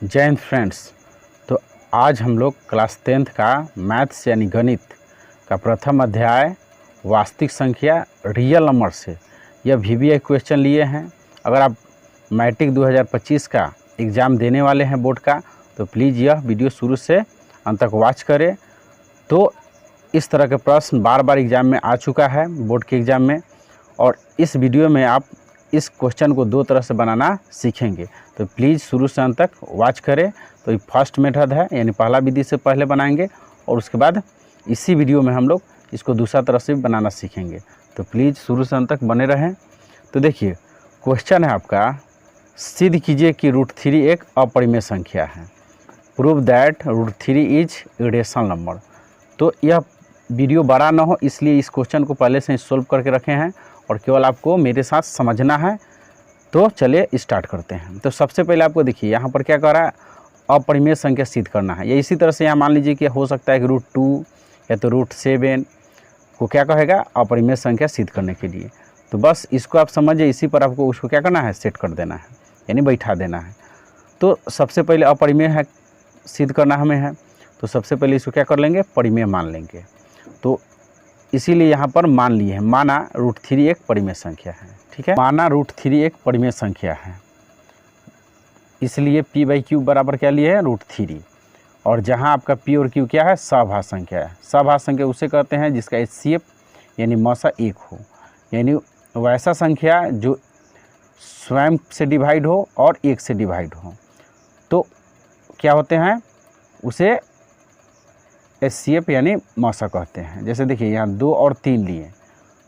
जय हिंद फ्रेंड्स। तो आज हम लोग क्लास 10th का मैथ्स यानी गणित का प्रथम अध्याय वास्तविक संख्या रियल नंबर से यह VBI क्वेश्चन लिए हैं। अगर आप मैट्रिक 2025 का एग्ज़ाम देने वाले हैं बोर्ड का, तो प्लीज़ यह वीडियो शुरू से अंत तक वॉच करें। तो इस तरह के प्रश्न बार बार एग्ज़ाम में आ चुका है बोर्ड के एग्ज़ाम में, और इस वीडियो में आप इस क्वेश्चन को दो तरह से बनाना सीखेंगे। तो प्लीज़ शुरू से अंत तक वॉच करें। तो ये फर्स्ट मेथड है, यानी पहला विधि से पहले बनाएंगे, और उसके बाद इसी वीडियो में हम लोग इसको दूसरा तरह से बनाना सीखेंगे। तो प्लीज़ शुरू से अंत तक बने रहें। तो देखिए, क्वेश्चन है आपका, सिद्ध कीजिए कि √3 एक अपरिमेय संख्या है। Prove that √3 is irrational number. तो यह वीडियो बड़ा ना हो, इसलिए इस क्वेश्चन को पहले से सोल्व करके रखे हैं और केवल आपको मेरे साथ समझना है। तो चलिए स्टार्ट करते हैं। तो सबसे पहले आपको देखिए यहाँ पर क्या कर रहा है, अपरिमेय संख्या सिद्ध करना है। या इसी तरह से यहाँ मान लीजिए कि हो सकता है कि √2 या तो √7 को क्या कहेगा, अपरिमेय संख्या सिद्ध करने के लिए। तो बस इसको आप समझिए, इसी पर आपको उसको क्या करना है, सेट कर देना है, यानी बैठा देना है। तो सबसे पहले अपरिमेय है सिद्ध करना हमें है, तो सबसे पहले इसको क्या कर लेंगे, परिमेय मान लेंगे। तो इसीलिए यहाँ पर मान लिए हैं, माना √3 एक परिमेय संख्या है। ठीक है, माना √3 एक परिमेय संख्या है, इसलिए P/Q बराबर क्या लिए है, √3। और जहाँ आपका P और Q क्या है, सहभाज्य संख्या है। सहभाज्य संख्या उसे कहते हैं जिसका HCF यानी मौसा 1 हो, यानी वैसा संख्या जो स्वयं से डिवाइड हो और 1 से डिवाइड हो, तो क्या होते हैं, उसे HCF यानी मौसा कहते हैं। जैसे देखिए यहाँ 2 और 3 लिए,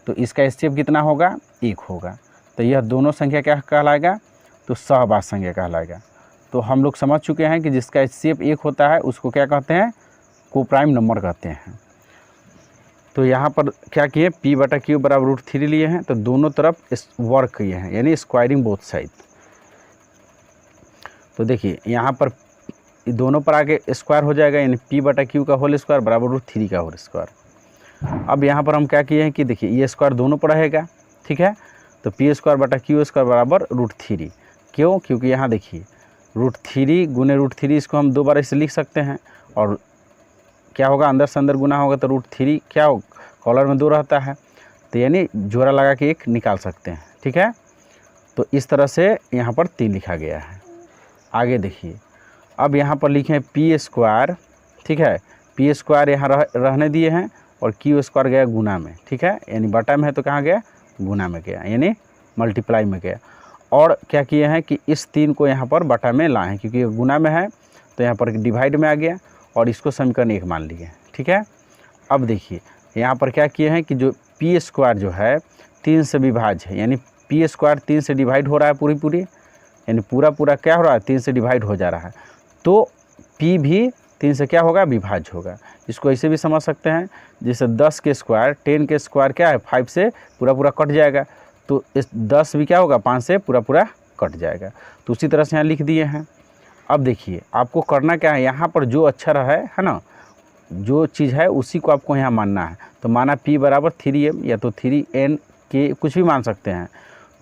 तो इसका HCF कितना होगा, 1 होगा। तो यह दोनों संख्या क्या कहलाएगा, तो सहभाज्य संख्या कहलाएगा। तो हम लोग समझ चुके हैं कि जिसका HCF 1 होता है उसको क्या कहते हैं, कोप्राइम नंबर कहते हैं। तो यहाँ पर क्या किए, P/Q बराबर √3 लिए हैं, तो दोनों तरफ वर्क किए हैं, यानी स्क्वायरिंग बोथ साइड। तो देखिए यहाँ पर दोनों पर आगे स्क्वायर हो जाएगा, यानी P/Q का होल स्क्वायर बराबर √3 का होल स्क्वायर। अब यहाँ पर हम क्या किए हैं कि देखिए ये स्क्वायर दोनों पर रहेगा, ठीक है। तो P²/Q² बराबर √3। क्यों, क्योंकि यहाँ देखिए √3 गुने √3 इसको हम दो बार इसे लिख सकते हैं, और क्या होगा, अंदर से अंदर गुना होगा, तो √3 क्या हो, कॉलर में 2 रहता है, तो यानी जोड़ा लगा के 1 निकाल सकते हैं। ठीक है, तो इस तरह से यहाँ पर 3 लिखा गया है। आगे देखिए, अब यहाँ पर लिखे हैं P², ठीक है। P² यहाँ रहने दिए हैं, और Q² गया गुना में, ठीक है, यानी बटा में है तो कहाँ गया, गुना में गया, यानी मल्टीप्लाई में गया। और क्या किए हैं कि इस 3 को यहाँ पर बटा में लाए हैं, क्योंकि ये गुना में है तो यहाँ पर डिवाइड में आ गया, और इसको समीकरण 1 मान लिए। ठीक है, अब देखिए यहाँ पर क्या किए हैं कि जो P² जो है 3 से विभाज्य है, यानी P² 3 से डिवाइड हो रहा है, पूरी यानी पूरा क्या हो रहा है, 3 से डिवाइड हो जा रहा है। तो P भी 3 से क्या होगा, विभाज्य होगा। इसको ऐसे भी समझ सकते हैं, जैसे 10 के स्क्वायर 10 के स्क्वायर क्या है, 5 से पूरा कट जाएगा, तो इस 10 भी क्या होगा, 5 से पूरा कट जाएगा। तो उसी तरह से यहाँ लिख दिए हैं। अब देखिए आपको करना क्या है, यहाँ पर जो अक्षर है ना, जो चीज़ है उसी को आपको यहाँ मानना है। तो माना P बराबर 3m या तो 3n के कुछ भी मान सकते हैं।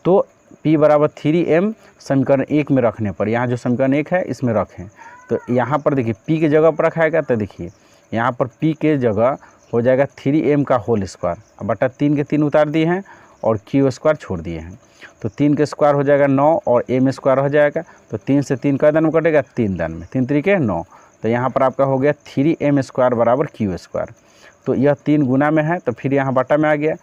तो P बराबर 3m समीकरण 1 में रखने पर, यहाँ जो समीकरण 1 है इसमें रखें, तो यहाँ पर देखिए P के जगह पर रखाएगा, तो देखिए यहाँ पर P के जगह हो जाएगा 3m का होल स्क्वायर बटा 3 के 3 उतार दिए हैं, और Q² छोड़ दिए हैं। तो 3 के स्क्वायर हो जाएगा 9, और m² हो जाएगा, तो 3 से 3 का दान में कटेगा, 3 दान में, 3 3 के 9। तो यहाँ पर आपका हो गया 3m² बराबर Q²। तो यह 3 गुना में है, तो फिर यहाँ बटा में आ गया।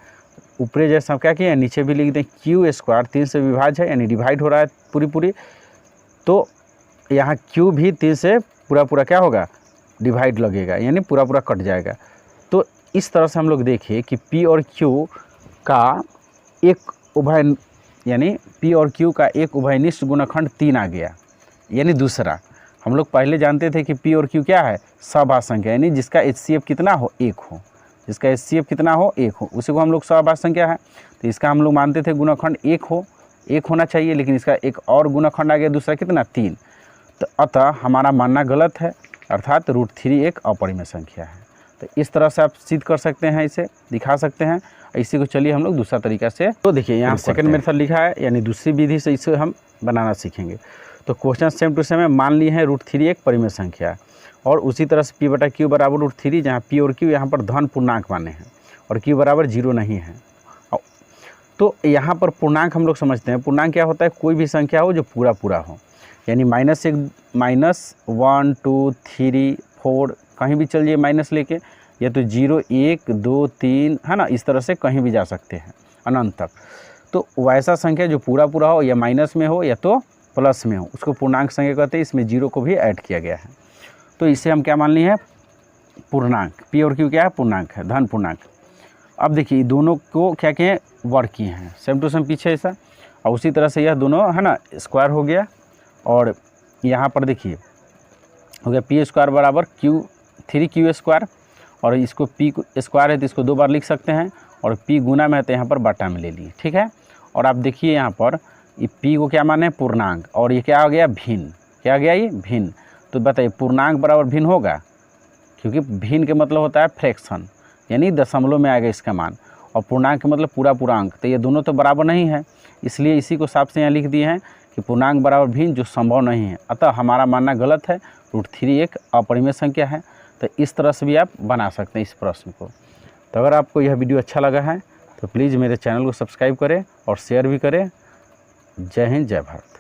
ऊपरे जैसा क्या किया, नीचे भी लिख दें Q² 3 से विभाज्य है, यानी डिवाइड हो रहा है पूरी। तो यहाँ Q भी 3 से पूरा क्या होगा, डिवाइड लगेगा, यानी पूरा कट जाएगा। तो इस तरह से हम लोग देखिए कि P और Q का एक उभय, यानी P और Q का एक उभयनिष्ठ गुणनखंड 3 आ गया। यानी दूसरा, हम लोग पहले जानते थे कि P और Q क्या है, सहभाज्य संख्या, यानी जिसका HCF कितना हो, 1 हो, जिसका HCF कितना हो, 1 हो, उसी को हम लोग सहभाज्य संख्या है। तो इसका हम लोग मानते थे गुणनखंड 1 होना चाहिए, लेकिन इसका एक और गुणनखंड आ गया, दूसरा कितना, 3। तो अतः हमारा मानना गलत है, अर्थात √3 एक अपरिमेय संख्या है। तो इस तरह से आप सिद्ध कर सकते हैं, इसे दिखा सकते हैं। इसी को चलिए हम लोग दूसरा तरीका से, तो देखिए यहाँ सेकंड मेथड लिखा है, यानी दूसरी विधि से इसे हम बनाना सीखेंगे। तो क्वेश्चन सेम टू सेम है, मान ली है √3 एक परिमेय संख्या है, और उसी तरह से P बटा Q बराबर √3, जहाँ P और Q यहाँ पर धन पूर्णांक माने हैं और Q बराबर 0 नहीं है। तो यहाँ पर पूर्णांक हम लोग समझते हैं, पूर्णांक क्या होता है, कोई भी संख्या हो जो पूरा पूरा हो, यानी -1, -1 2 3 4 कहीं भी चलिए माइनस लेके, या तो 0 1 2 3 है ना, इस तरह से कहीं भी जा सकते हैं अनंत तक। तो वैसा संख्या जो पूरा पूरा हो, या माइनस में हो या तो प्लस में हो, उसको पूर्णांक संख्या कहते हैं। इसमें 0 को भी ऐड किया गया है, तो इसे हम क्या मान लिए हैं, पूर्णांक। P और Q क्या है, पूर्णांक है, धन पूर्णांक। अब देखिए दोनों को क्या किए, वर्ग किए हैं सेम टू सेम पीछे ऐसा, और उसी तरह से यह दोनों है ना स्क्वायर हो गया, और यहाँ पर देखिए हो गया P² बराबर 3Q², और इसको P स्क्वायर है तो इसको 2 बार लिख सकते हैं, और P गुना में है तो यहाँ पर बटा में ले लिए, ठीक है। और आप देखिए यहाँ पर ये P को क्या माने, पूर्णांक, और ये क्या आ गया, भिन्न। क्या आ गया, ये भिन्न। तो बताइए पूर्णांक बराबर भिन्न होगा, क्योंकि भिन्न के मतलब होता है फ्रैक्शन, यानी दशमलव में आएगा इसका मान, और पूर्णांक के मतलब पूरा पूरा अंक। तो ये दोनों तो बराबर नहीं है, इसलिए इसी को साफ से यहाँ लिख दिए हैं कि पूर्णांक बराबर भिन्न, जो संभव नहीं है। अतः हमारा मानना गलत है, √3 एक अपरिमेय संख्या है। तो इस तरह से भी आप बना सकते हैं इस प्रश्न को। तो अगर आपको यह वीडियो अच्छा लगा है तो प्लीज़ मेरे चैनल को सब्सक्राइब करें और शेयर भी करें। जय हिंद, जय भारत।